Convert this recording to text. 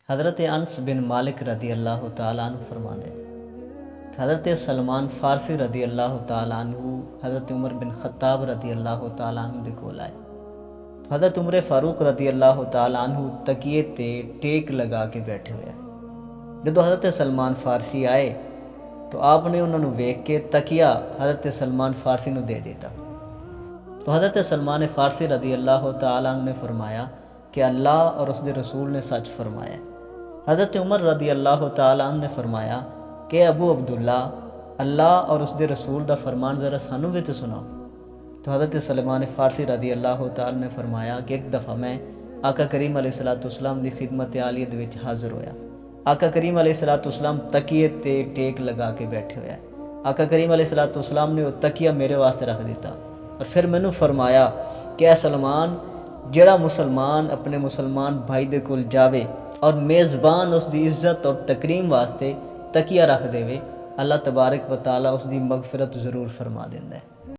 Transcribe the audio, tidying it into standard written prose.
حضرت انس بن مالک رضی اللہ تعالیٰ عنہ فرماتے ہیں حضرت سلمان فارسی رضی اللہ تعالیٰ عنہ حضرت عمر بن خطاب رضی اللہ تعالیٰ عنہ دے کول آئے تو حضرت عمر فاروق رضی اللہ تعالیٰ عنہ تکیے تے ٹیک لگا کے بیٹھے ہوئے جب حضرت سلمان فارسی آئے تو آپ نے انہوں نے ویکھ کے تکیہ حضرت سلمان فارسی نو دے دیتا تو حضرت سلمان فارسی رضی اللہ تعالیٰ عنہ نے فرمایا کہ اللہ اور اس دے رسول نے سچ فرمایا۔ حضرت عمر رضی اللہ تعالیٰ عنہ نے فرمایا کہ ابو عبداللہ اللہ اور اس دے رسول دا فرمان ذرا سانو بھی تو سناؤ۔ تو حضرت سلمان فارسی رضی اللہ تعالیٰ نے فرمایا کہ ایک دفعہ میں آقا کریم علیہ السلام دی خدمت عالیہ دے وچ حاضر ہویا۔ آقا کریم علیہ السلام تکیے تے ٹیک لگا کے بیٹھے ہوئے۔ آقا کریم علیہ السلام نے وہ تکیہ میرے واسطے رکھ دیتا اور پھر مینوں فرمایا کہ اے سلمان، جڑا مسلمان اپنے مسلمان بھائی دے کول جاوے اور میزبان اس دی عزت اور تکریم واسطے تکیہ رکھ دے وے، اللہ تبارک و تعالیٰ اس دی مغفرت ضرور فرما دیندا ہے۔